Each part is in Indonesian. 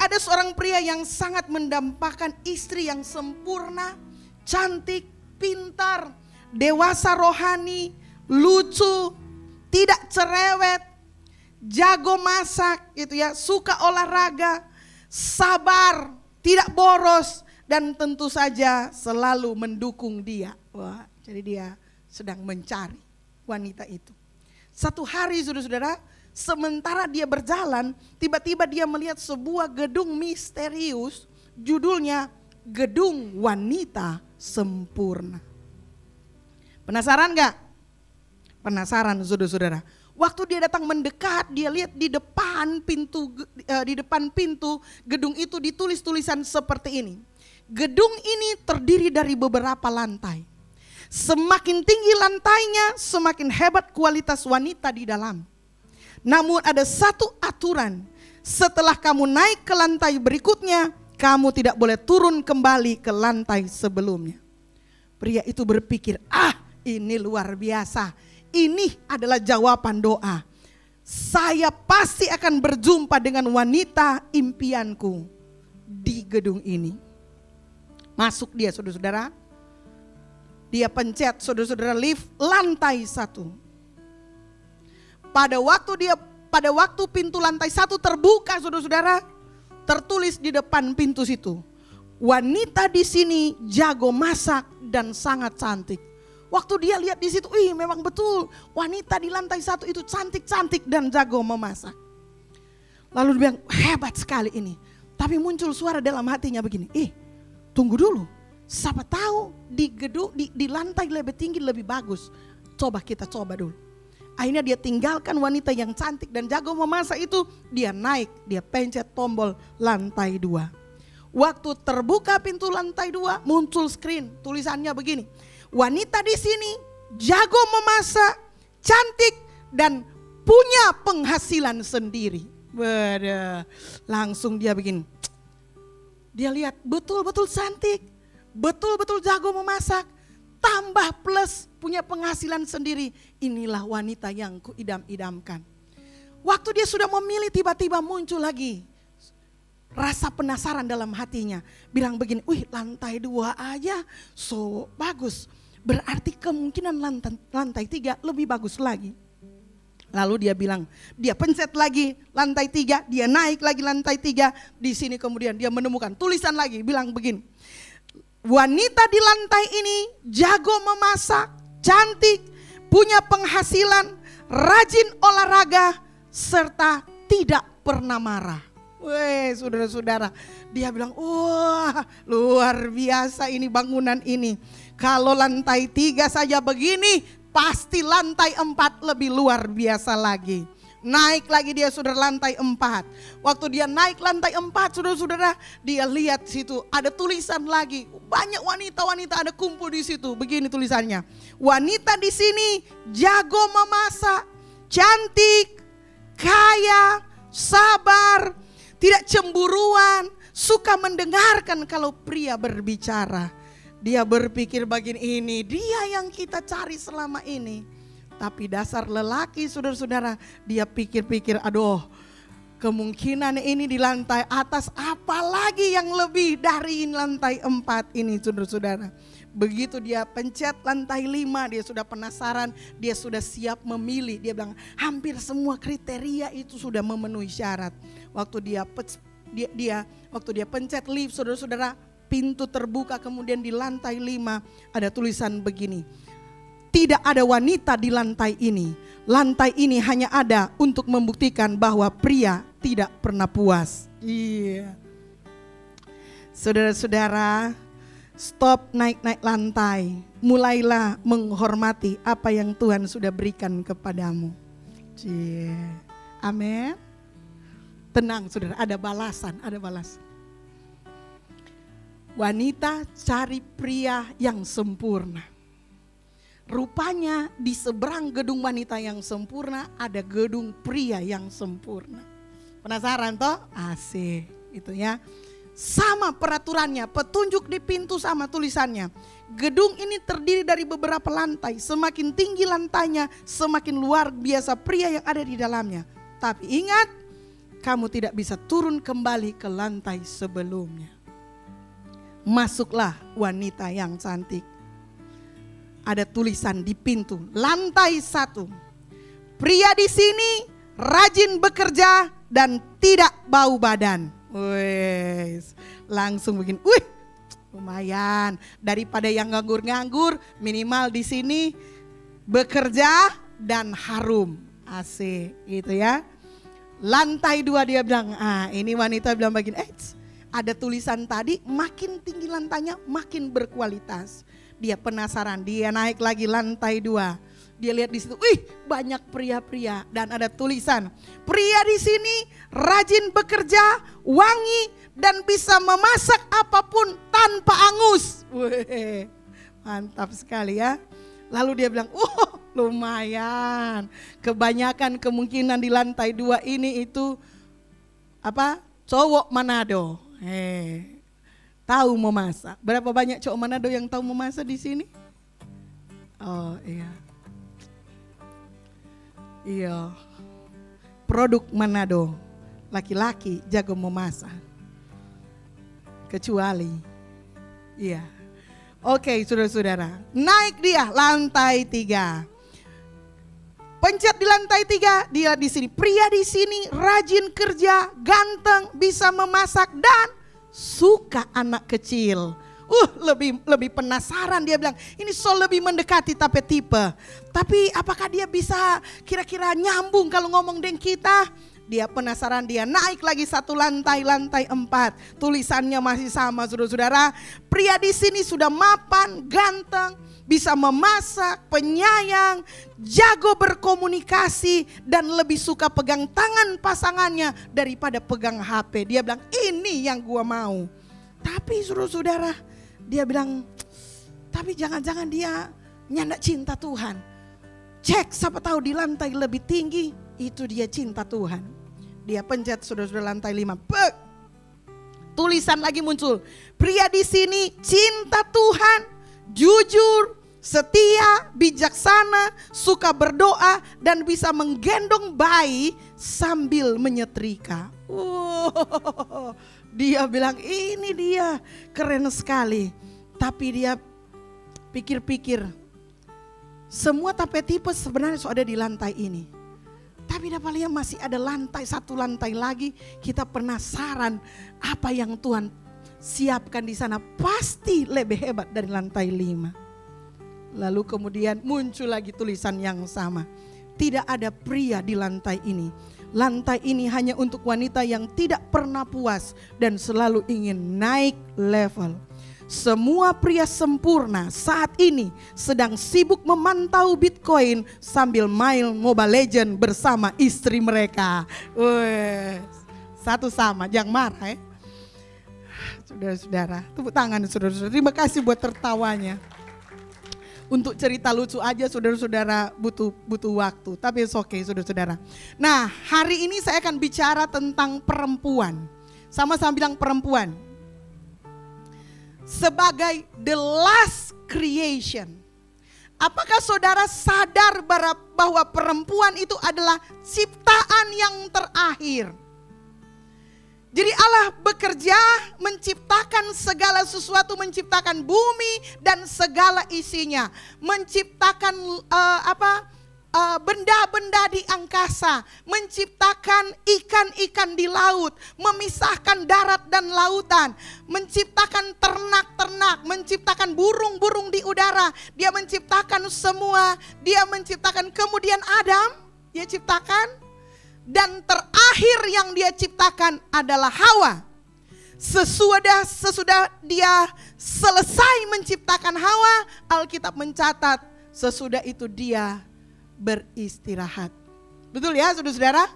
ada seorang pria yang sangat mendambakan istri yang sempurna, cantik, pintar, dewasa rohani, lucu, tidak cerewet, jago masak gitu ya, suka olahraga, sabar, tidak boros, dan tentu saja selalu mendukung dia. Wah, jadi dia sedang mencari wanita itu. Satu hari saudara-saudara, sementara dia berjalan, tiba-tiba dia melihat sebuah gedung misterius, judulnya Gedung Wanita Sempurna. Penasaran gak? Penasaran saudara-saudara. Waktu dia datang mendekat, dia lihat di depan pintu gedung itu ditulis tulisan seperti ini. Gedung ini terdiri dari beberapa lantai. Semakin tinggi lantainya, semakin hebat kualitas wanita di dalam. Namun ada satu aturan, setelah kamu naik ke lantai berikutnya, kamu tidak boleh turun kembali ke lantai sebelumnya. Pria itu berpikir, ini luar biasa, ini adalah jawaban doa. Saya pasti akan berjumpa dengan wanita impianku di gedung ini. Masuk dia saudara-saudara, dia pencet saudara-saudara lift lantai 1. Pada waktu pintu lantai 1 terbuka saudara-saudara, tertulis di depan pintu situ, wanita di sini jago masak dan sangat cantik. Waktu dia lihat di situ, memang betul wanita di lantai 1 itu cantik-cantik dan jago memasak. Lalu dia bilang, hebat sekali ini. Tapi muncul suara dalam hatinya begini, tunggu dulu, siapa tahu di lantai lebih tinggi lebih bagus. Kita coba dulu. Akhirnya dia tinggalkan wanita yang cantik dan jago memasak itu, dia naik, dia pencet tombol lantai 2. Waktu terbuka pintu lantai 2, muncul screen, tulisannya begini, wanita di sini jago memasak, cantik dan punya penghasilan sendiri. Langsung dia begini, dia lihat betul-betul cantik, betul-betul jago memasak, tambah plus punya penghasilan sendiri. Inilah wanita yang kuidam-idamkan. Waktu dia sudah memilih, tiba-tiba muncul lagi rasa penasaran dalam hatinya. Bilang begini, lantai 2 aja so bagus, berarti kemungkinan lantai 3 lebih bagus lagi. Lalu dia bilang, dia pencet lagi lantai 3, dia naik lagi lantai 3. Di sini kemudian dia menemukan tulisan lagi, bilang begini, wanita di lantai ini jago memasak, cantik, punya penghasilan, rajin olahraga, serta tidak pernah marah. Saudara-saudara, dia bilang, wah luar biasa ini bangunan ini. Kalau lantai 3 saja begini, pasti lantai 4 lebih luar biasa lagi. Naik lagi dia saudara lantai 4. Waktu dia naik lantai 4 saudara-saudara, dia lihat situ ada tulisan lagi. Banyak wanita-wanita ada kumpul di situ. Begini tulisannya, wanita di sini jago memasak, cantik, kaya, sabar, tidak cemburuan, suka mendengarkan kalau pria berbicara. Dia berpikir begini, ini dia yang kita cari selama ini. Tapi dasar lelaki saudara-saudara, dia pikir-pikir, aduh kemungkinan ini di lantai atas, apalagi yang lebih dari lantai 4 ini saudara-saudara. Begitu dia pencet lantai 5, dia sudah penasaran, dia sudah siap memilih. Dia bilang hampir semua kriteria itu sudah memenuhi syarat. Waktu dia pencet lift saudara-saudara, pintu terbuka, kemudian di lantai 5 ada tulisan begini, tidak ada wanita di lantai ini. Lantai ini hanya ada untuk membuktikan bahwa pria tidak pernah puas. Iya. Saudara-saudara, stop naik-naik lantai. Mulailah menghormati apa yang Tuhan sudah berikan kepadamu. Iya. Amin. Tenang saudara, ada balasan, ada balasan. Wanita cari pria yang sempurna. Rupanya di seberang gedung wanita yang sempurna ada gedung pria yang sempurna. Penasaran toh? Asik itu ya. Sama peraturannya, petunjuk di pintu sama tulisannya. Gedung ini terdiri dari beberapa lantai. Semakin tinggi lantainya, semakin luar biasa pria yang ada di dalamnya. Tapi ingat, kamu tidak bisa turun kembali ke lantai sebelumnya. Masuklah wanita yang cantik. Ada tulisan di pintu, lantai 1. Pria di sini rajin bekerja dan tidak bau badan. Wes, langsung bikin, lumayan. Daripada yang nganggur-nganggur, minimal di sini bekerja dan harum. Asik gitu ya. Lantai 2 dia bilang, ini wanita bilang begini, ada tulisan tadi, makin tinggi lantainya makin berkualitas. Dia penasaran, dia naik lagi lantai 2. Dia lihat di situ, banyak pria-pria dan ada tulisan, pria di sini rajin bekerja, wangi dan bisa memasak apapun tanpa angus. Wih, mantap sekali ya. Lalu dia bilang, lumayan. Kebanyakan kemungkinan di lantai 2 ini itu cowok Manado. Tahu memasak. Berapa banyak cowok Manado yang tahu memasak di sini? Oh iya. Iya. Produk Manado. Laki-laki jago memasak. Kecuali. Iya. Oke, saudara-saudara. Naik dia lantai 3. Pencet di lantai 3, dia di sini. Pria di sini rajin kerja, ganteng, bisa memasak dan suka anak kecil. Lebih penasaran, dia bilang ini lebih mendekati tipe. Tapi apakah dia bisa kira-kira nyambung kalau ngomong dengan kita? Dia penasaran, dia naik lagi 1 lantai 4. Tulisannya masih sama, saudara-saudara. Pria di sini sudah mapan, ganteng, bisa memasak, penyayang, jago berkomunikasi dan lebih suka pegang tangan pasangannya daripada pegang HP. Dia bilang ini yang gua mau. Tapi saudara-saudara, dia bilang tapi jangan-jangan dia nyanda cinta Tuhan. Cek, siapa tahu di lantai lebih tinggi itu dia cinta Tuhan. Dia pencet saudara-saudara lantai 5. Tulisan lagi muncul. Pria di sini cinta Tuhan, jujur, setia, bijaksana, suka berdoa dan bisa menggendong bayi sambil menyetrika. Dia bilang ini dia keren sekali. Tapi dia pikir-pikir, semua tipe sebenarnya sudah di lantai ini. Tapi dapat lihat masih ada 1 lantai lagi. Kita penasaran apa yang Tuhan siapkan di sana. Pasti lebih hebat dari lantai 5. Lalu kemudian muncul lagi tulisan yang sama. Tidak ada pria di lantai ini. Lantai ini hanya untuk wanita yang tidak pernah puas dan selalu ingin naik level. Semua pria sempurna saat ini sedang sibuk memantau Bitcoin sambil main Mobile Legends bersama istri mereka. Satu sama, jangan marah ya. Saudara-saudara, tepuk tangan saudara-saudara. Terima kasih buat tertawanya. Untuk cerita lucu aja saudara-saudara butuh waktu, tapi it's okay saudara-saudara. Nah, hari ini saya akan bicara tentang perempuan. Sama-sama bilang perempuan. Sebagai the last creation. Apakah saudara sadar bahwa perempuan itu adalah ciptaan yang terakhir? Jadi Allah bekerja menciptakan segala sesuatu, menciptakan bumi dan segala isinya, menciptakan benda-benda di angkasa, menciptakan ikan-ikan di laut, memisahkan darat dan lautan, menciptakan ternak-ternak, menciptakan burung-burung di udara. Dia menciptakan semua, dia menciptakan kemudian Adam, dia ciptakan. Dan terakhir yang dia ciptakan adalah Hawa. Sesudah dia selesai menciptakan Hawa, Alkitab mencatat sesudah itu dia beristirahat. Betul ya saudara-saudara?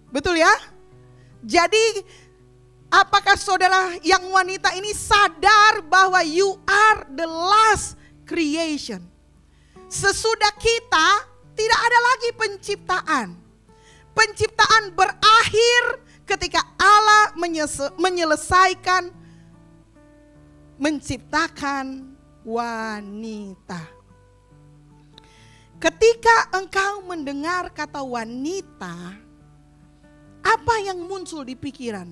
Betul ya? Jadi apakah saudara yang wanita ini sadar bahwa you are the last creation? Sesudah kita tidak ada lagi penciptaan. Penciptaan berakhir ketika Allah menyelesaikan menciptakan wanita. Ketika engkau mendengar kata wanita, Apa yang muncul di pikiran?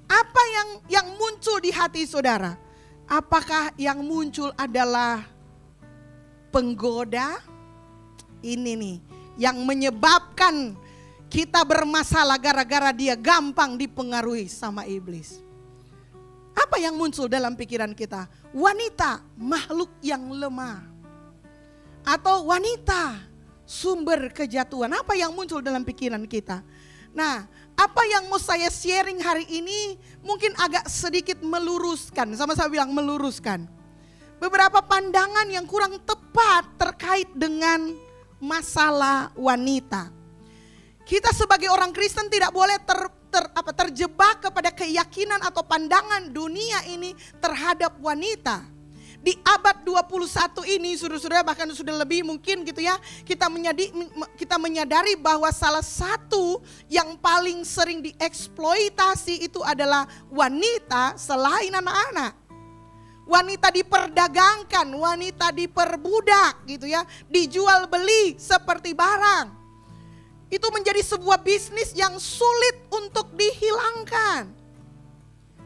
Apa yang muncul di hati saudara? Apakah yang muncul adalah penggoda? Ini nih yang menyebabkan kita bermasalah gara-gara dia gampang dipengaruhi sama iblis. Apa yang muncul dalam pikiran kita? Wanita, makhluk yang lemah. Atau wanita, sumber kejatuhan. Apa yang muncul dalam pikiran kita? Nah, apa yang mau saya sharing hari ini mungkin agak sedikit meluruskan. Sama-sama bilang meluruskan. Beberapa pandangan yang kurang tepat terkait dengan masalah wanita. Kita sebagai orang Kristen tidak boleh terjebak kepada keyakinan atau pandangan dunia ini terhadap wanita. Di abad 21 ini saudara-saudara, bahkan sudah lebih mungkin gitu ya, kita menyadari bahwa salah satu yang paling sering dieksploitasi itu adalah wanita selain anak-anak. Wanita diperdagangkan, wanita diperbudak gitu ya, dijual beli seperti barang. Itu menjadi sebuah bisnis yang sulit untuk dihilangkan.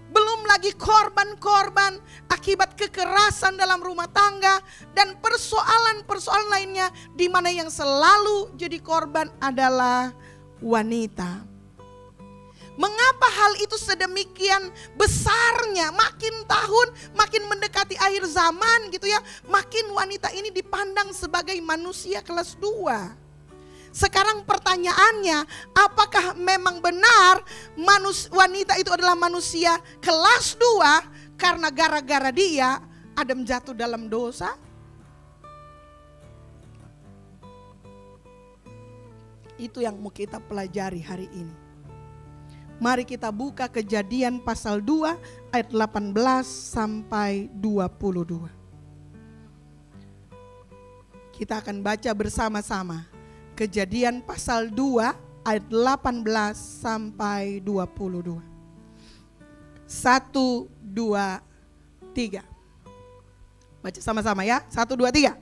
Belum lagi korban-korban akibat kekerasan dalam rumah tangga dan persoalan-persoalan lainnya di mana yang selalu jadi korban adalah wanita. Mengapa hal itu sedemikian besarnya? Makin tahun, makin mendekati akhir zaman gitu ya, makin wanita ini dipandang sebagai manusia kelas 2. Sekarang pertanyaannya, apakah memang benar wanita itu adalah manusia kelas 2 karena gara-gara dia Adam jatuh dalam dosa? Itu yang mau kita pelajari hari ini. Mari kita buka Kejadian pasal 2 ayat 18 sampai 22. Kita akan baca bersama-sama. Kejadian pasal 2 ayat 18 sampai 22. 1, 2, 3. Baca sama-sama ya. 1, 2, 3.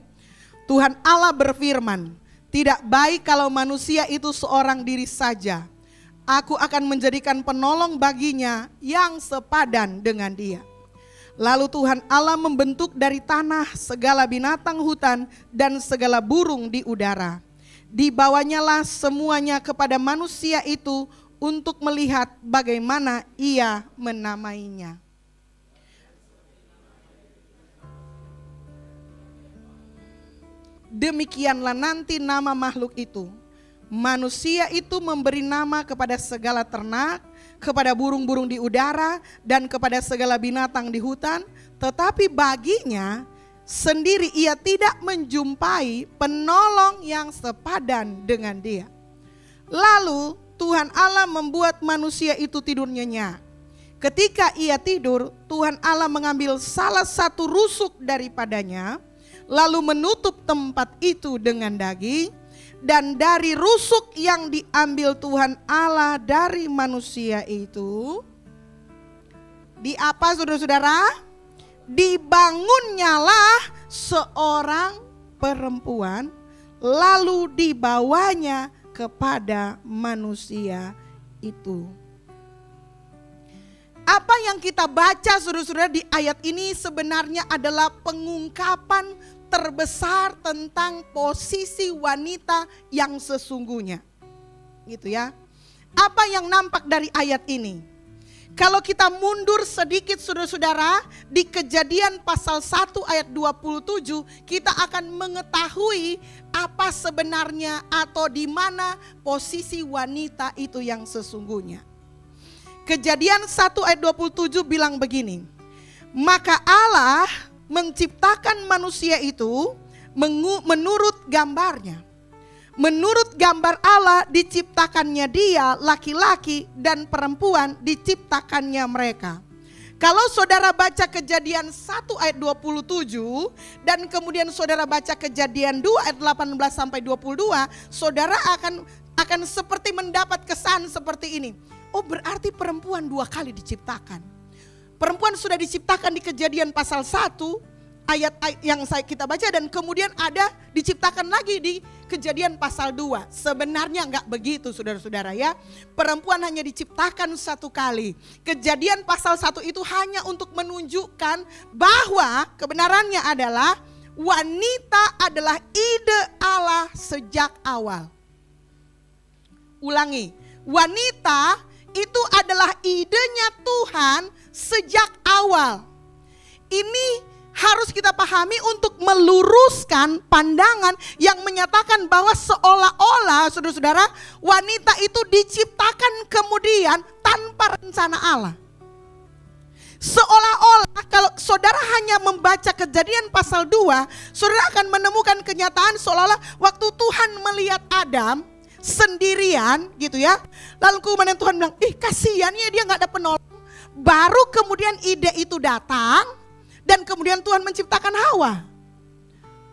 Tuhan Allah berfirman, tidak baik kalau manusia itu seorang diri saja. Aku akan menjadikan penolong baginya yang sepadan dengan dia. Lalu Tuhan Allah membentuk dari tanah segala binatang hutan dan segala burung di udara. Dibawanyalah semuanya kepada manusia itu untuk melihat bagaimana ia menamainya. Demikianlah nanti nama makhluk itu. Manusia itu memberi nama kepada segala ternak, kepada burung-burung di udara, dan kepada segala binatang di hutan. Tetapi baginya sendiri ia tidak menjumpai penolong yang sepadan dengan dia. Lalu Tuhan Allah membuat manusia itu tidur nyenyak. Ketika ia tidur, Tuhan Allah mengambil salah satu rusuk daripadanya, lalu menutup tempat itu dengan daging. Dan dari rusuk yang diambil Tuhan Allah dari manusia itu, di apa saudara-saudara? Dibangunnyalah seorang perempuan, lalu dibawanya kepada manusia itu. Apa yang kita baca saudara-saudara di ayat ini sebenarnya adalah pengungkapan terbesar tentang posisi wanita yang sesungguhnya. Gitu ya. Apa yang nampak dari ayat ini? Kalau kita mundur sedikit saudara-saudara, di Kejadian pasal 1 ayat 27, kita akan mengetahui apa sebenarnya atau di mana posisi wanita itu yang sesungguhnya. Kejadian 1 ayat 27 bilang begini, maka Allah menciptakan manusia itu menurut gambarnya. Menurut gambar Allah diciptakannya dia, laki-laki dan perempuan diciptakannya mereka. Kalau saudara baca Kejadian 1 ayat 27 dan kemudian saudara baca Kejadian 2 ayat 18 sampai 22, saudara akan seperti mendapat kesan seperti ini. Oh, berarti perempuan 2 kali diciptakan. Perempuan sudah diciptakan di Kejadian pasal 1 ayat yang kita baca dan kemudian ada diciptakan lagi di Kejadian pasal 2. Sebenarnya enggak begitu saudara-saudara ya. Perempuan hanya diciptakan satu kali. Kejadian pasal 1 itu hanya untuk menunjukkan bahwa kebenarannya adalah wanita adalah ide Allah sejak awal. Ulangi, wanita itu adalah idenya Tuhan sejak awal. Ini harus kita pahami untuk meluruskan pandangan yang menyatakan bahwa seolah-olah saudara-saudara wanita itu diciptakan kemudian tanpa rencana Allah. Seolah-olah kalau saudara hanya membaca Kejadian pasal 2, saudara akan menemukan kenyataan seolah-olah waktu Tuhan melihat Adam sendirian gitu ya. Lalu kemudian Tuhan bilang, kasihannya dia gak ada penolong. Baru kemudian ide itu datang. Dan kemudian Tuhan menciptakan Hawa.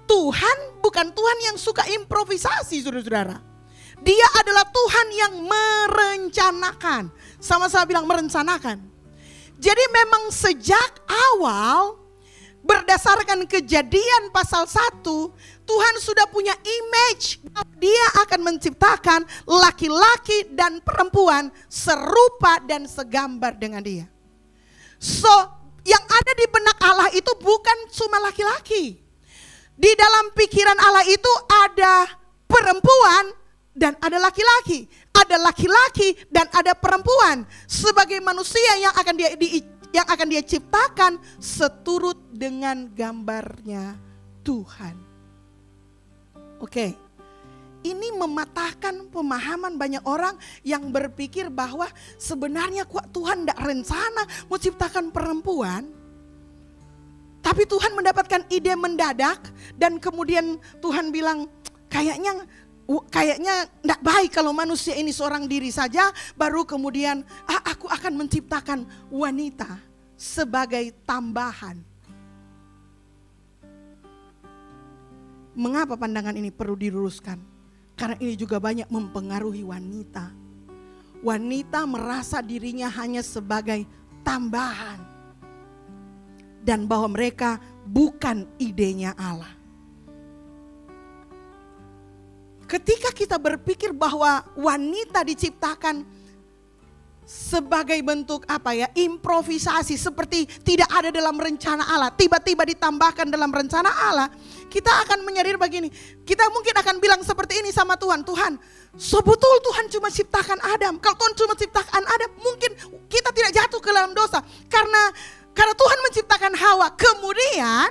Tuhan bukan Tuhan yang suka improvisasi saudara-saudara. Dia adalah Tuhan yang merencanakan. Sama-sama bilang merencanakan. Jadi memang sejak awal berdasarkan Kejadian pasal 1, Tuhan sudah punya image. Dia akan menciptakan laki-laki dan perempuan serupa dan segambar dengan dia. So, yang ada di benak Allah itu bukan cuma laki-laki. Di dalam pikiran Allah itu ada perempuan dan ada laki-laki. Ada laki-laki dan ada perempuan. Sebagai manusia yang akan dia ciptakan seturut dengan gambarnya Tuhan. Oke. Ini mematahkan pemahaman banyak orang yang berpikir bahwa sebenarnya kok Tuhan tidak rencana mau ciptakan perempuan. Tapi Tuhan mendapatkan ide mendadak dan kemudian Tuhan bilang kayaknya tidak baik kalau manusia ini seorang diri saja. Baru kemudian aku akan menciptakan wanita sebagai tambahan. Mengapa pandangan ini perlu diluruskan? Karena ini juga banyak mempengaruhi wanita. Wanita merasa dirinya hanya sebagai tambahan. Dan bahwa mereka bukan idenya Allah. Ketika kita berpikir bahwa wanita diciptakan sebagai bentuk improvisasi seperti tidak ada dalam rencana Allah, tiba-tiba ditambahkan dalam rencana Allah, kita akan menyadari begini, kita mungkin akan bilang seperti ini sama Tuhan, Tuhan, sebetul Tuhan cuma ciptakan Adam, kalau Tuhan cuma ciptakan Adam, mungkin kita tidak jatuh ke dalam dosa, karena Tuhan menciptakan Hawa, kemudian,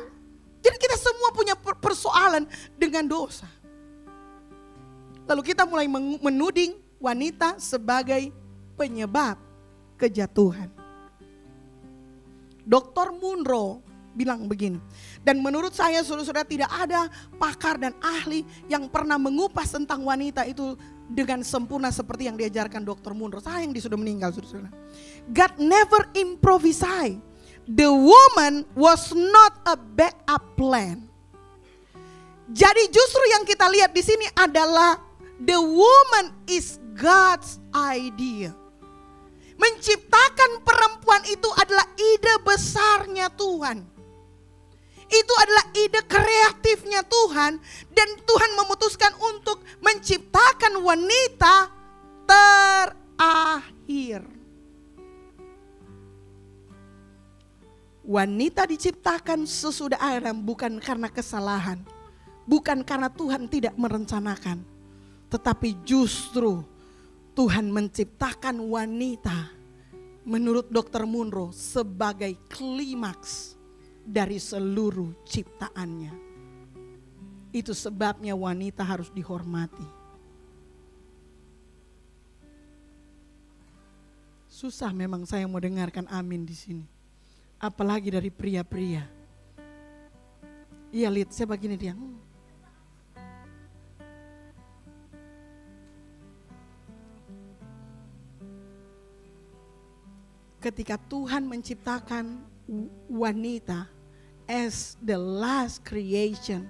jadi kita semua punya persoalan dengan dosa. Lalu kita mulai menuding wanita sebagai penyebab kejatuhan. Dr. Munro bilang begini, dan menurut saya saudara-saudara tidak ada pakar dan ahli yang pernah mengupas tentang wanita itu dengan sempurna seperti yang diajarkan Dr. Munro. Sayang dia sudah meninggal saudara-saudara. God never improvised. The woman was not a backup plan. Jadi justru yang kita lihat di sini adalah the woman is God's idea. Menciptakan perempuan itu adalah ide besarnya Tuhan. Itu adalah ide kreatifnya Tuhan. Dan Tuhan memutuskan untuk menciptakan wanita terakhir. Wanita diciptakan sesudah Adam bukan karena kesalahan. Bukan karena Tuhan tidak merencanakan. Tetapi justru Tuhan menciptakan wanita menurut Dr. Munro sebagai klimaks dari seluruh ciptaannya. Itu sebabnya wanita harus dihormati. Susah memang saya mau dengarkan amin di sini. Apalagi dari pria-pria. Iya lihat saya begini dia. Ketika Tuhan menciptakan wanita as the last creation,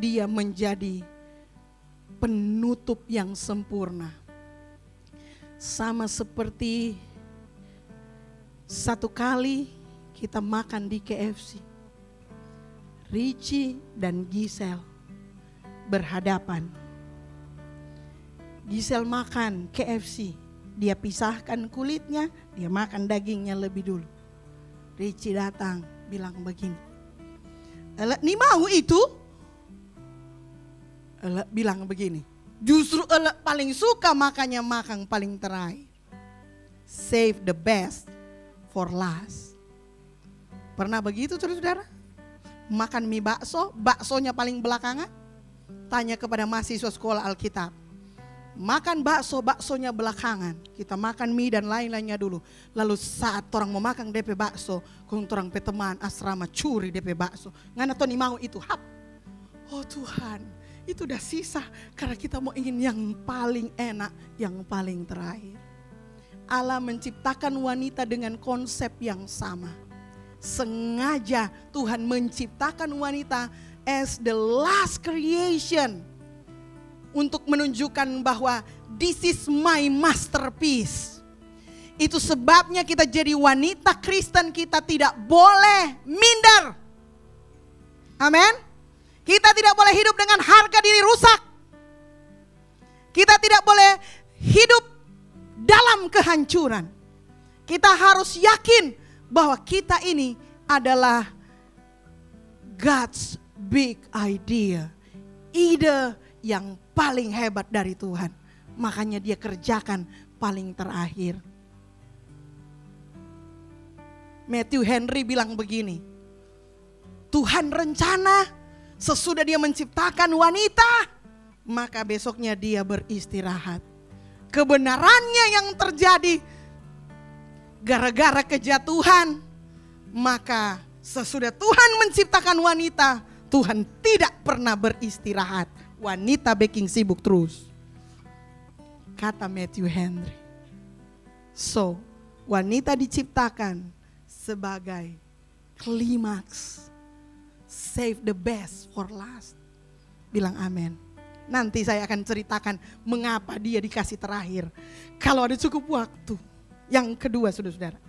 dia menjadi penutup yang sempurna. Sama seperti satu kali kita makan di KFC. Richie dan Giselle berhadapan. Giselle makan KFC, dia pisahkan kulitnya, dia makan dagingnya lebih dulu. Richie datang bilang begini, "Elek nih mau itu?" Elek bilang begini, "Justru elek paling suka makannya makan paling terakhir. Save the best for last." Pernah begitu saudara-saudara? Makan mie bakso, baksonya paling belakangan? Tanya kepada mahasiswa sekolah Alkitab. Makan bakso, baksonya belakangan. Kita makan mie dan lain-lainnya dulu. Lalu saat orang mau makan DP bakso, kung orang peteman asrama curi DP bakso. Ngana Tony mau itu hap. Oh Tuhan, itu udah sisa karena kita mau ingin yang paling enak, yang paling terakhir. Allah menciptakan wanita dengan konsep yang sama. Sengaja Tuhan menciptakan wanita as the last creation. Untuk menunjukkan bahwa this is my masterpiece. Itu sebabnya kita jadi wanita Kristen, kita tidak boleh minder. Amin. Kita tidak boleh hidup dengan harga diri rusak. Kita tidak boleh hidup dalam kehancuran. Kita harus yakin bahwa kita ini adalah God's big idea. Ide yang paling hebat dari Tuhan. Makanya dia kerjakan paling terakhir. Matthew Henry bilang begini, Tuhan rencana sesudah dia menciptakan wanita, maka besoknya dia beristirahat. Kebenarannya yang terjadi gara-gara kejatuhan, maka sesudah Tuhan menciptakan wanita, Tuhan tidak pernah beristirahat. Wanita baking sibuk terus. Kata Matthew Henry. So, wanita diciptakan sebagai klimaks. Save the best for last. Bilang amin. Nanti saya akan ceritakan mengapa dia dikasih terakhir. Kalau ada cukup waktu. Yang kedua saudara-saudara.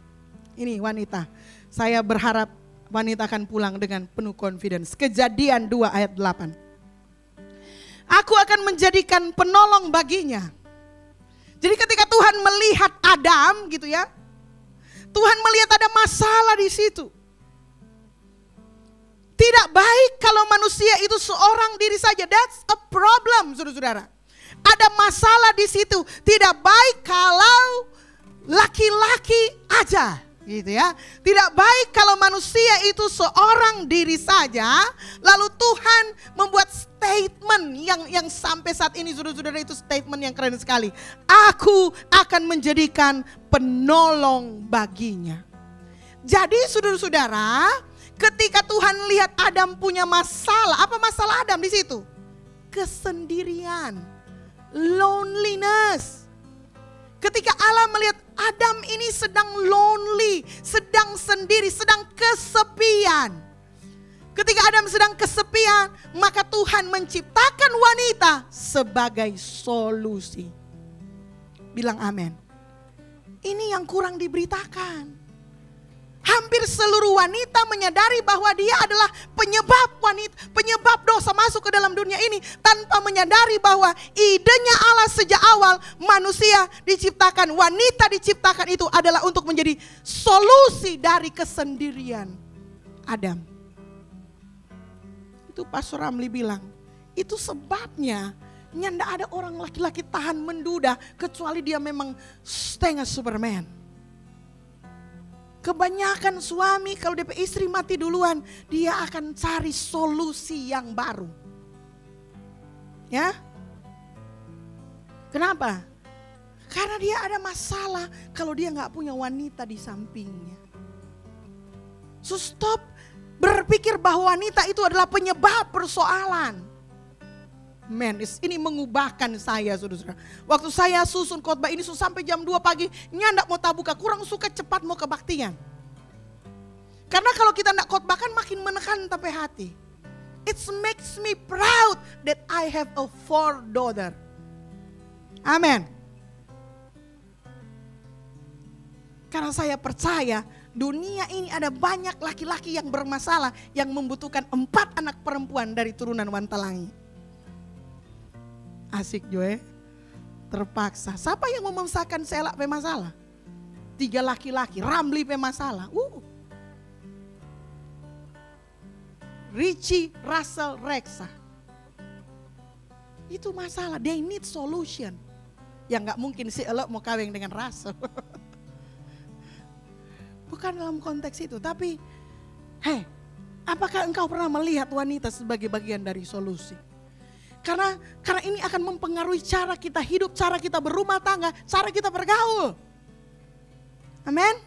Ini wanita. Saya berharap wanita akan pulang dengan penuh confidence. Kejadian 2 ayat 8. Aku akan menjadikan penolong baginya. Jadi ketika Tuhan melihat Adam gitu ya. Tuhan melihat ada masalah di situ. Tidak baik kalau manusia itu seorang diri saja. That's a problem saudara-saudara. Ada masalah di situ. Tidak baik kalau laki-laki aja. Gitu ya. Tidak baik kalau manusia itu seorang diri saja. Lalu Tuhan membuat statement yang sampai saat ini saudara-saudara itu statement yang keren sekali. Aku akan menjadikan penolong baginya. Jadi saudara-saudara, ketika Tuhan lihat Adam punya masalah, apa masalah Adam di situ? Kesendirian, loneliness. Ketika Allah melihat Adam ini sedang lonely, sedang sendiri, sedang kesepian. Ketika Adam sedang kesepian, maka Tuhan menciptakan wanita sebagai solusi. Bilang amin. Ini yang kurang diberitakan. Hampir seluruh wanita menyadari bahwa dia adalah penyebab dosa masuk ke dalam dunia ini, tanpa menyadari bahwa idenya Allah sejak awal manusia diciptakan, wanita diciptakan itu adalah untuk menjadi solusi dari kesendirian Adam. Itu Pastor Ramli bilang, itu sebabnya nggak ada orang laki-laki tahan menduda kecuali dia memang setengah Superman. Kebanyakan suami kalau DP istri mati duluan, dia akan cari solusi yang baru. Ya. Kenapa? Karena dia ada masalah kalau dia nggak punya wanita di sampingnya. So stop berpikir bahwa wanita itu adalah penyebab persoalan. Man, ini mengubahkan saya saudara-saudara. Waktu saya susun khotbah ini sampai jam 2 pagi, nyandak mau tabuka, kurang suka cepat mau kebaktian. Karena kalau kita ndak khotbahkan makin menekan tapi hati. It makes me proud that I have a 4 daughter. Amen. Karena saya percaya Dunia ini ada banyak laki-laki yang bermasalah yang membutuhkan 4 anak perempuan dari turunan Wantalangi. Asik Joe, terpaksa. Siapa yang memaksakan Selak pemasalah? 3 laki-laki, Ramli pemasalah. Richie, Russell, Rexa. Itu masalah, they need solution. Ya gak mungkin si Elok mau kawin dengan Russell. Bukan dalam konteks itu, tapi apakah engkau pernah melihat wanita sebagai bagian dari solusi? Karena ini akan mempengaruhi cara kita hidup, cara kita berumah tangga, cara kita bergaul. Amin.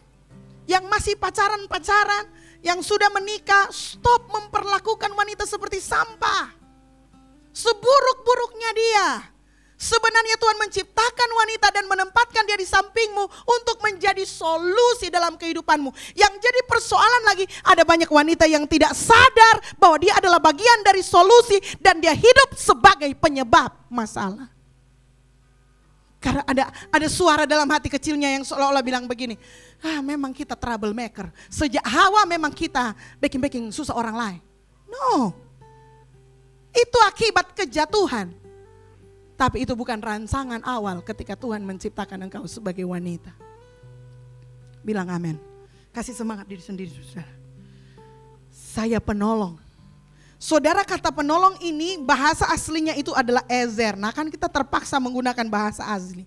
Yang masih pacaran, yang sudah menikah, stop memperlakukan wanita seperti sampah. Seburuk-buruknya dia. Sebenarnya Tuhan menciptakan wanita dan menempatkan dia di sampingmu untuk menjadi solusi dalam kehidupanmu. Yang jadi persoalan lagi, ada banyak wanita yang tidak sadar bahwa dia adalah bagian dari solusi dan dia hidup sebagai penyebab masalah. Karena ada suara dalam hati kecilnya yang seolah-olah bilang begini, memang kita troublemaker. Sejak Hawa memang kita baking-baking susah orang lain. No, itu akibat kejatuhan. Tapi itu bukan rancangan awal ketika Tuhan menciptakan engkau sebagai wanita. Bilang amin. Kasih semangat diri sendiri, saudara. Saya penolong. Saudara, kata penolong ini bahasa aslinya itu adalah ezer. Nah kan kita terpaksa menggunakan bahasa asli.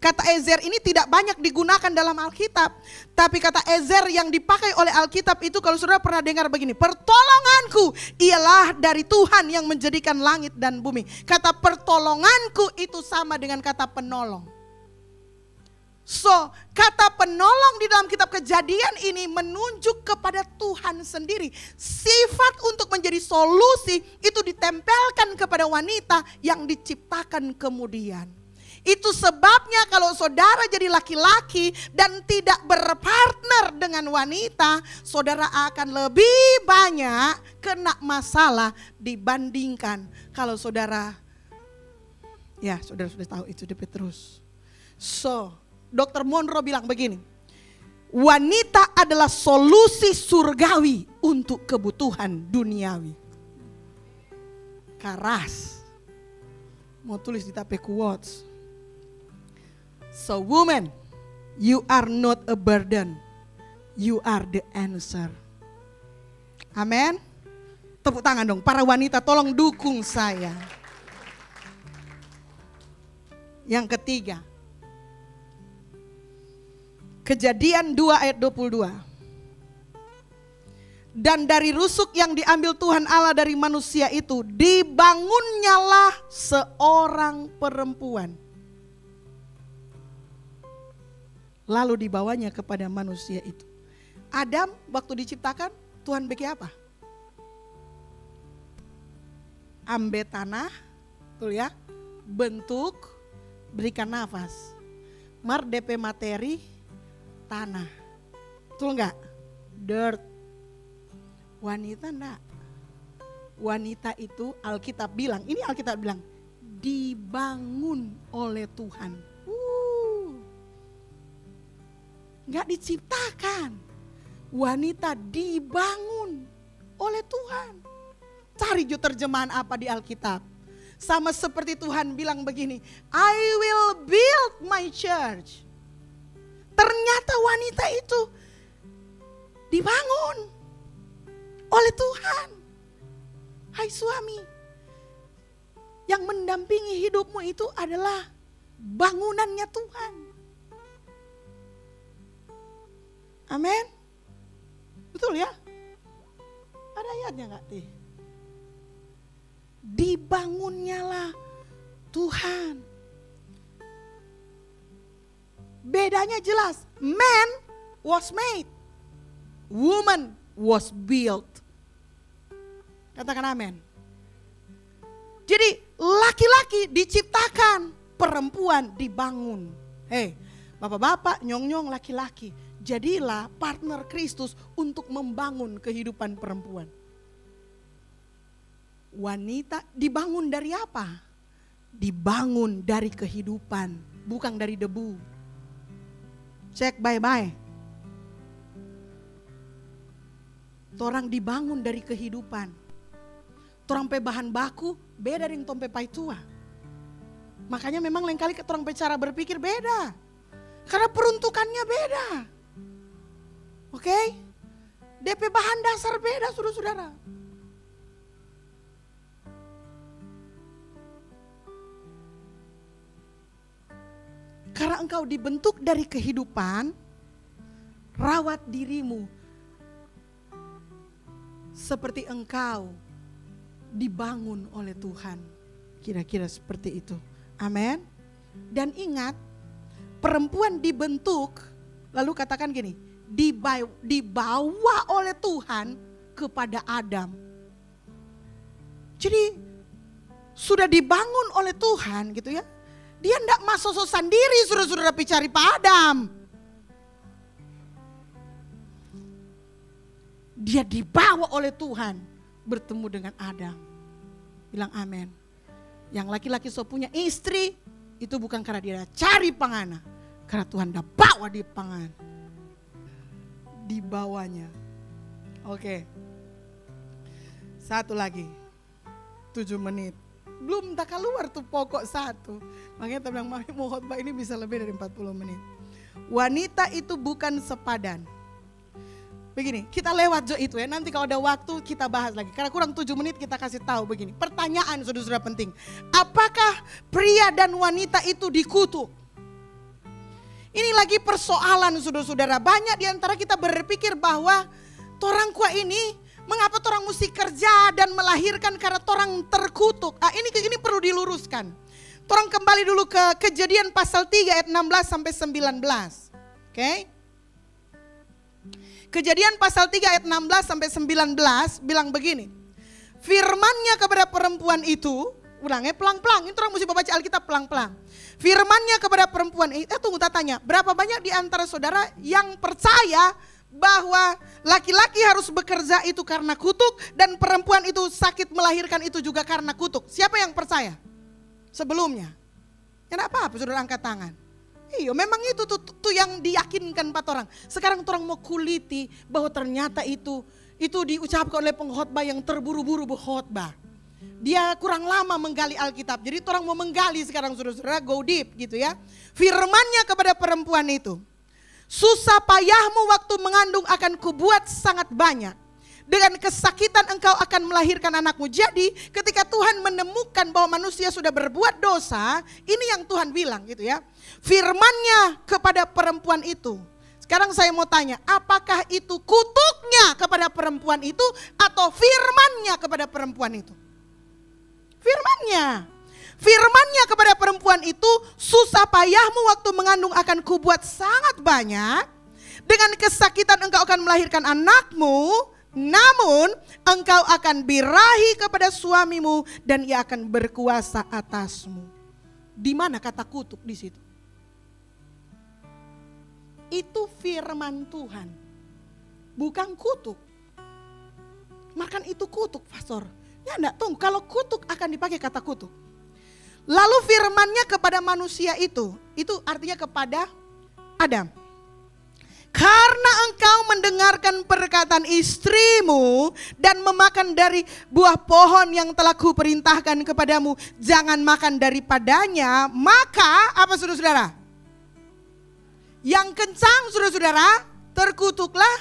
Kata ezer ini tidak banyak digunakan dalam Alkitab. Tapi kata ezer yang dipakai oleh Alkitab itu, kalau saudara pernah dengar begini, pertolonganku ialah dari Tuhan yang menjadikan langit dan bumi. Kata pertolonganku itu sama dengan kata penolong. So, kata penolong di dalam kitab Kejadian ini menunjuk kepada Tuhan sendiri. Sifat untuk menjadi solusi itu ditempelkan kepada wanita yang diciptakan kemudian. Itu sebabnya kalau saudara jadi laki-laki dan tidak berpartner dengan wanita, saudara akan lebih banyak kena masalah dibandingkan kalau saudara, ya saudara sudah tahu itu di Petrus. So, Dr. Monroe bilang begini, wanita adalah solusi surgawi untuk kebutuhan duniawi. Karas, mau tulis di tape quotes. So woman, you are not a burden, you are the answer. Amin. Tepuk tangan dong, para wanita tolong dukung saya. Yang ketiga, Kejadian 2 ayat 22. Dan dari rusuk yang diambil Tuhan Allah dari manusia itu, dibangunnyalah seorang perempuan. Lalu dibawanya kepada manusia itu. Adam waktu diciptakan, Tuhan bikin apa? Ambil tanah, betul ya, bentuk, berikan nafas. Mar DP materi, tanah. Betul enggak? Dirt. Wanita enggak. Wanita itu Alkitab bilang, ini Alkitab bilang, dibangun oleh Tuhan. Enggak diciptakan. Wanita dibangun oleh Tuhan. Cari terjemahan apa di Alkitab. Sama seperti Tuhan bilang begini, I will build my church. Ternyata wanita itu dibangun oleh Tuhan. Hai suami, yang mendampingi hidupmu itu adalah bangunannya Tuhan. Amin. Betul ya? Ada ayatnya enggak, Tih? Dibangunnyalah Tuhan. Bedanya jelas. Man was made. Woman was built. Katakan amin. Jadi laki-laki diciptakan, perempuan dibangun. Hei, bapak-bapak, nyong-nyong laki-laki, jadilah partner Kristus untuk membangun kehidupan perempuan. Wanita dibangun dari apa? Dibangun dari kehidupan, bukan dari debu. Cek bye-bye. Torang dibangun dari kehidupan. Torang pe bahan baku beda dengan tompe pai tua. Makanya memang lain kali torang pe cara berpikir beda. Karena peruntukannya beda. Oke? DP bahan dasar beda, saudara-saudara. Karena engkau dibentuk dari kehidupan, rawat dirimu seperti engkau dibangun oleh Tuhan. Kira-kira seperti itu. Amin. Dan ingat, perempuan dibentuk, lalu katakan gini, dibawa oleh Tuhan kepada Adam. Jadi sudah dibangun oleh Tuhan gitu ya. Dia tidak masuk sendiri, saudara-saudara cari Pak Adam. Dia dibawa oleh Tuhan bertemu dengan Adam. Bilang amin. Yang laki-laki so punya istri, itu bukan karena dia cari pangana. Karena Tuhan dah bawa di pangan. Dibawanya. Oke. Satu lagi. 7 menit. Belum tak keluar tuh pokok satu. Makanya kita bilang mau khotbah ini bisa lebih dari 40 menit. Wanita itu bukan sepadan. Begini, kita lewat itu ya. Nanti kalau ada waktu kita bahas lagi. Karena kurang 7 menit kita kasih tahu begini. Pertanyaan saudara-saudara penting. Apakah pria dan wanita itu dikutuk? Ini lagi persoalan saudara-saudara. Banyak di antara kita berpikir bahwa torang kuat ini mengapa torang mesti kerja dan melahirkan karena torang terkutuk. Ini perlu diluruskan. Torang kembali dulu ke Kejadian pasal 3 ayat 16 sampai 19. Oke? Kejadian pasal 3 ayat 16 sampai 19 bilang begini. Firman-Nya kepada perempuan itu, ulangnya pelang-pelang, ini orang mesti baca Alkitab pelang-pelang. Firman-Nya kepada perempuan itu, tunggu tanya, berapa banyak di antara saudara yang percaya bahwa laki-laki harus bekerja itu karena kutuk dan perempuan itu sakit melahirkan itu juga karena kutuk? Siapa yang percaya sebelumnya? Ya enggak apa-apa, saudara angkat tangan. Iya, memang itu tuh yang diyakinkan 4 orang. Sekarang orang mau kuliti bahwa ternyata itu diucapkan oleh pengkhotbah yang terburu-buru berkhotbah. Dia kurang lama menggali Alkitab. Jadi orang mau menggali sekarang saudara-saudara, go deep gitu ya. Firman-Nya kepada perempuan itu. Susah payahmu waktu mengandung akan kubuat sangat banyak. Dengan kesakitan engkau akan melahirkan anakmu. Jadi ketika Tuhan menemukan bahwa manusia sudah berbuat dosa, ini yang Tuhan bilang gitu ya. Firman-Nya kepada perempuan itu. Sekarang saya mau tanya, apakah itu kutuknya kepada perempuan itu atau firman-Nya kepada perempuan itu? Firman-Nya. Firman-Nya kepada perempuan itu, susah payahmu waktu mengandung akan kubuat sangat banyak. Dengan kesakitan engkau akan melahirkan anakmu, namun engkau akan birahi kepada suamimu dan ia akan berkuasa atasmu. Di mana kata kutuk di situ? Itu firman Tuhan, bukan kutuk. Makan itu kutuk, pastor. Ya enggak, tunggu, kalau kutuk akan dipakai kata kutuk. Lalu firman-Nya kepada manusia itu artinya kepada Adam. Karena engkau mendengarkan perkataan istrimu dan memakan dari buah pohon yang telah kuperintahkan kepadamu, jangan makan daripadanya, maka apa saudara-saudara? Yang kencang saudara-saudara, terkutuklah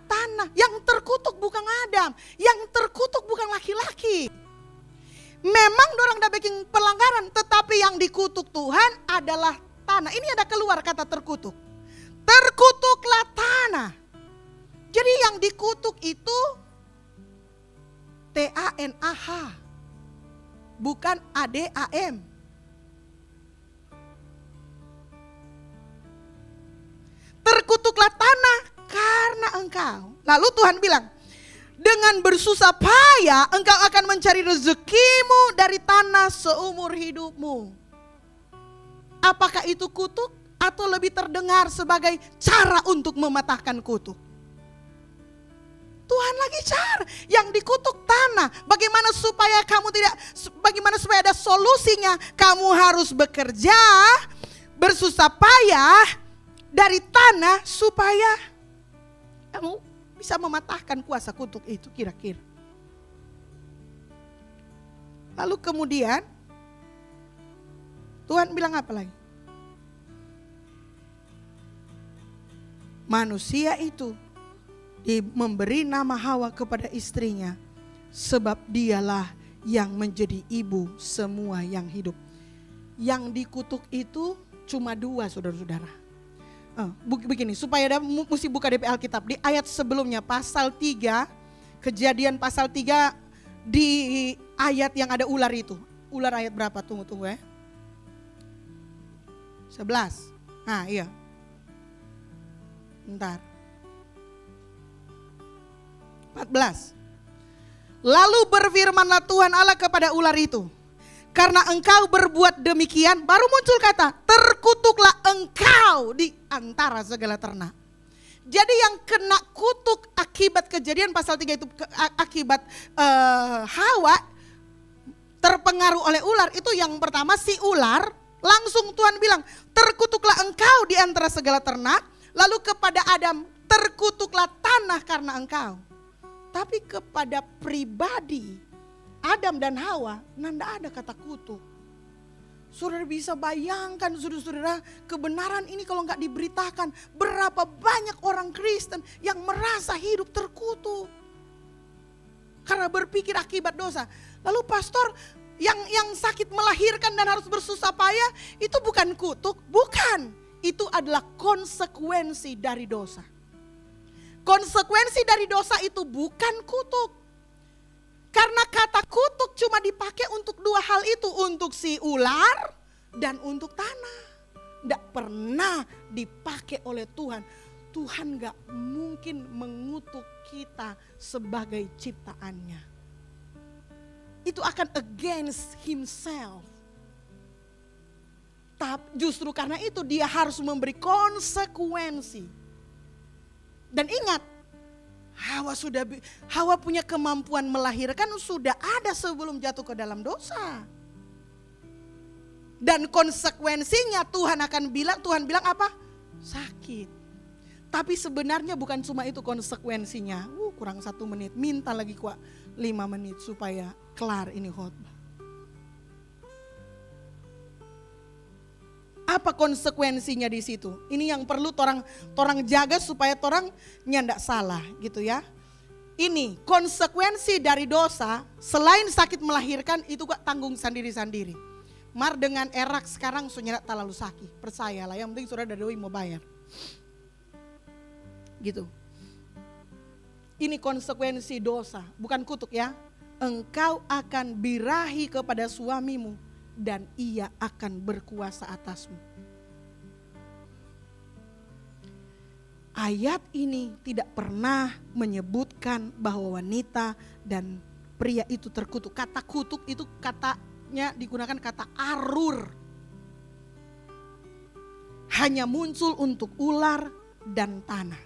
tanah. Yang terkutuk bukan Adam, yang terkutuk bukan laki-laki. Memang dorang dah bikin pelanggaran, tetapi yang dikutuk Tuhan adalah tanah. Ini ada keluar kata terkutuk. Terkutuklah tanah. Jadi yang dikutuk itu TANAH, bukan ADAM. Terkutuklah tanah karena engkau. Lalu Tuhan bilang, dengan bersusah payah engkau akan mencari rezekimu dari tanah seumur hidupmu. Apakah itu kutuk atau lebih terdengar sebagai cara untuk mematahkan kutuk? Tuhan lagi cara, yang dikutuk tanah. Bagaimana supaya supaya ada solusinya? Kamu harus bekerja, bersusah payah dari tanah supaya kamu bisa mematahkan kuasa kutuk itu kira-kira. Lalu kemudian Tuhan bilang apa lagi? Manusia itu memberi nama Hawa kepada istrinya sebab dialah yang menjadi ibu semua yang hidup. Yang dikutuk itu cuma dua, saudara-saudara. Begini, supaya ada mesti buka DP Alkitab. Di ayat sebelumnya pasal 3, Kejadian pasal 3, di ayat yang ada ular itu. Ular ayat berapa? Tunggu ya. 11. Nah iya. Bentar. 14. Lalu berfirmanlah Tuhan Allah kepada ular itu, karena engkau berbuat demikian, baru muncul kata, terkutuklah engkau di antara segala ternak. Jadi yang kena kutuk akibat Kejadian pasal 3 itu, akibat Hawa terpengaruh oleh ular, itu yang pertama si ular, langsung Tuhan bilang, terkutuklah engkau di antara segala ternak. Lalu kepada Adam, terkutuklah tanah karena engkau. Tapi kepada pribadi Adam dan Hawa, nanda ada kata kutuk. Saudara bisa bayangkan saudara-saudara, kebenaran ini kalau nggak diberitakan, berapa banyak orang Kristen yang merasa hidup terkutuk karena berpikir akibat dosa. Lalu pastor, yang sakit melahirkan dan harus bersusah payah, itu bukan kutuk, bukan. Itu adalah konsekuensi dari dosa. Konsekuensi dari dosa itu bukan kutuk. Karena kata kutuk cuma dipakai untuk dua hal itu, untuk si ular dan untuk tanah. Tidak pernah dipakai oleh Tuhan. Tuhan gak mungkin mengutuk kita sebagai ciptaannya. Itu akan against himself. Tapi justru karena itu dia harus memberi konsekuensi. Dan ingat, Hawa punya kemampuan melahirkan sudah ada sebelum jatuh ke dalam dosa. Dan konsekuensinya Tuhan bilang apa? Sakit. Tapi sebenarnya bukan cuma itu konsekuensinya. Kurang 1 menit, minta lagi 5 menit supaya kelar ini khotbah. Apa konsekuensinya di situ? Ini yang perlu torang jaga supaya torang nyandak salah gitu ya. Ini konsekuensi dari dosa, selain sakit melahirkan itu gak tanggung sendiri-sendiri. Mar dengan erak sekarang sunyerak terlalu sakit, percayalah, yang penting saudara dari mau bayar. Gitu. Ini konsekuensi dosa, bukan kutuk ya. Engkau akan birahi kepada suamimu dan ia akan berkuasa atasmu. Ayat ini tidak pernah menyebutkan bahwa wanita dan pria itu terkutuk. Kata kutuk itu katanya digunakan kata arur. Hanya muncul untuk ular dan tanah.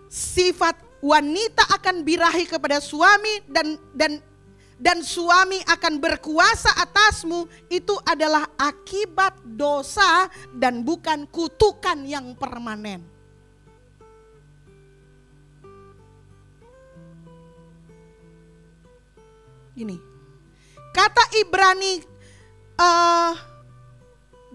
Sifat wanita akan birahi kepada suami dan suami akan berkuasa atasmu, itu adalah akibat dosa dan bukan kutukan yang permanen. Ini kata Ibrani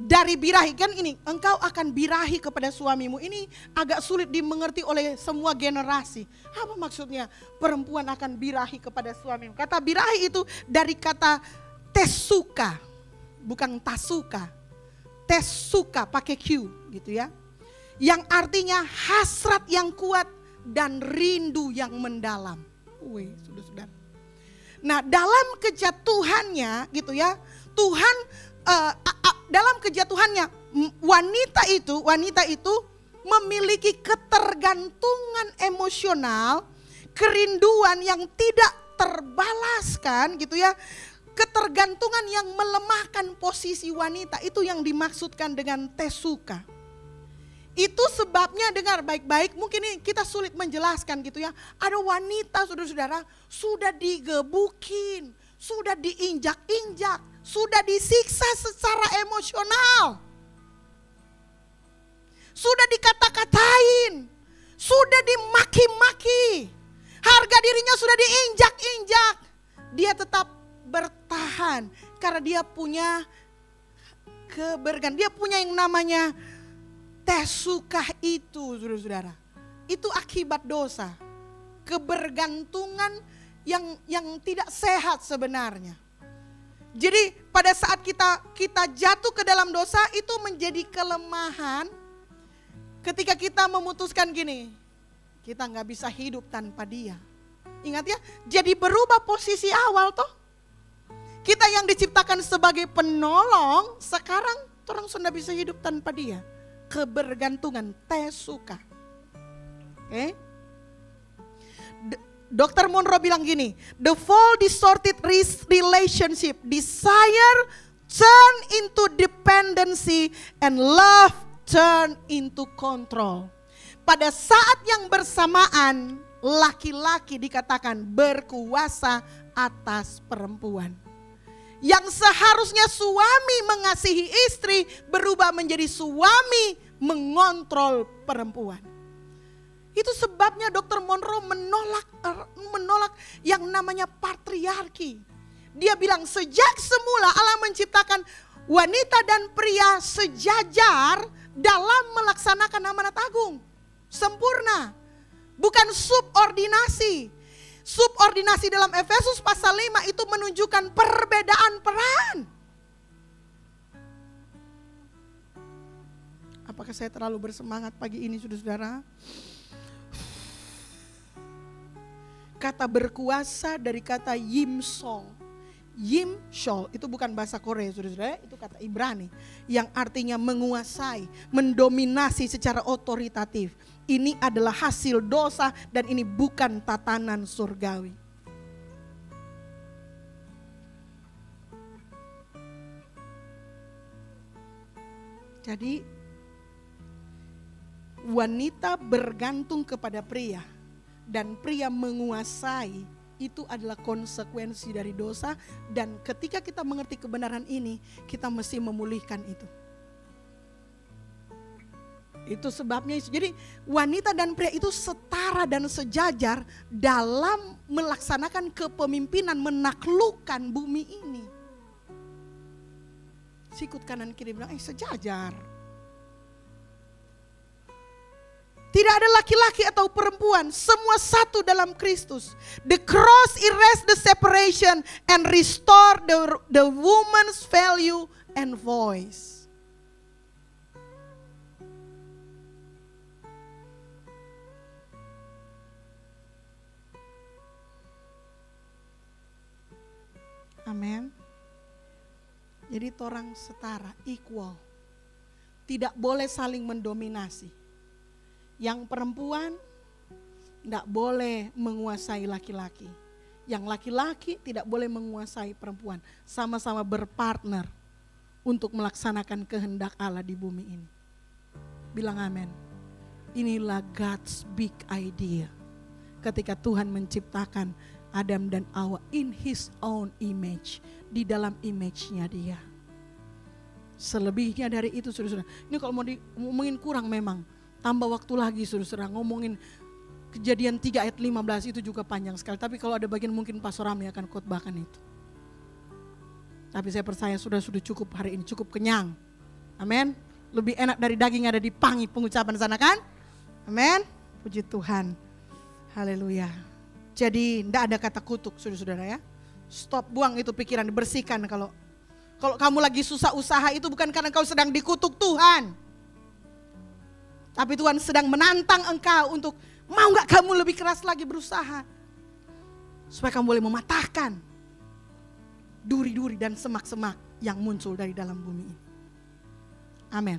dari birahi, kan ini engkau akan birahi kepada suamimu. Ini agak sulit dimengerti oleh semua generasi. Apa maksudnya perempuan akan birahi kepada suamimu? Kata birahi itu dari kata tesuka, bukan tasuka. Tesuka pakai Q gitu ya. Yang artinya hasrat yang kuat dan rindu yang mendalam. Saudara-saudara. Nah, dalam kejatuhannya gitu ya, Tuhan dalam kejatuhannya wanita itu memiliki ketergantungan emosional, kerinduan yang tidak terbalaskan gitu ya. Ketergantungan yang melemahkan posisi wanita, itu yang dimaksudkan dengan tesuka. Itu sebabnya, dengar baik-baik, mungkin ini kita sulit menjelaskan gitu ya. Ada wanita saudara-saudara sudah digebukin, sudah diinjak-injak, sudah disiksa secara emosional. Sudah sudah diinjak-injak, dia tetap bertahan. Karena dia punya kebergan. Dia punya yang namanya tesukah itu, saudara-saudara. Itu akibat dosa. Kebergantungan yang tidak sehat sebenarnya. Jadi pada saat kita jatuh ke dalam dosa itu menjadi kelemahan. Ketika kita memutuskan gini, kita nggak bisa hidup tanpa dia. Ingat ya, jadi berubah posisi awal toh. Kita yang diciptakan sebagai penolong, sekarang orang sudah bisa hidup tanpa dia. Kebergantungan, tesuka. Oke? Dr. Monroe bilang gini, the fall distorted relationship, desire turn into dependency, and love turn into control. Pada saat yang bersamaan, laki-laki dikatakan berkuasa atas perempuan. Yang seharusnya suami mengasihi istri berubah menjadi suami mengontrol perempuan. Itu sebabnya Dr. Monroe menolak yang namanya patriarki. Dia bilang sejak semula Allah menciptakan wanita dan pria sejajar dalam melaksanakan amanat agung. Sempurna, bukan subordinasi. Subordinasi dalam Efesus pasal 5 itu menunjukkan perbedaan peran. Apakah saya terlalu bersemangat pagi ini, saudara-saudara? Kata berkuasa dari kata yimsol. Yimshol itu bukan bahasa Korea, saudara-saudara, itu kata Ibrani yang artinya menguasai, mendominasi secara otoritatif. Ini adalah hasil dosa dan ini bukan tatanan surgawi. Jadi wanita bergantung kepada pria dan pria menguasai. Itu adalah konsekuensi dari dosa, dan ketika kita mengerti kebenaran ini, kita mesti memulihkan itu. Itu sebabnya, jadi wanita dan pria itu setara dan sejajar dalam melaksanakan kepemimpinan, menaklukkan bumi ini. Sikut kanan kiri bilang, sejajar. Tidak ada laki-laki atau perempuan, semua satu dalam Kristus. The cross erase the separation and restore the woman's value and voice. Amin. Jadi orang setara, equal. Tidak boleh saling mendominasi. Yang perempuan tidak boleh menguasai laki-laki. Yang laki-laki tidak boleh menguasai perempuan. Sama-sama berpartner untuk melaksanakan kehendak Allah di bumi ini. Bilang amin. Inilah God's big idea. Ketika Tuhan menciptakan Adam dan Hawa in His own image. Di dalam image-nya dia. Selebihnya dari itu, saudara-saudara. Ini kalau mau ngomongin kurang memang. Tambah waktu lagi, saudara-saudara, ngomongin Kejadian 3 ayat 15 itu juga panjang sekali. Tapi kalau ada bagian mungkin Pastor Rami akan khotbahkan itu. Tapi saya percaya sudah cukup hari ini, cukup kenyang. Amin. Lebih enak dari daging ada di pangi pengucapan sana kan? Amin. Puji Tuhan. Haleluya. Jadi tidak ada kata kutuk, saudara-saudara ya. Stop, buang itu pikiran, dibersihkan. Kalau kamu lagi susah usaha itu bukan karena kau sedang dikutuk Tuhan. Tapi Tuhan sedang menantang engkau untuk mau gak kamu lebih keras lagi berusaha. Supaya kamu boleh mematahkan duri-duri dan semak-semak yang muncul dari dalam bumi ini. Amin.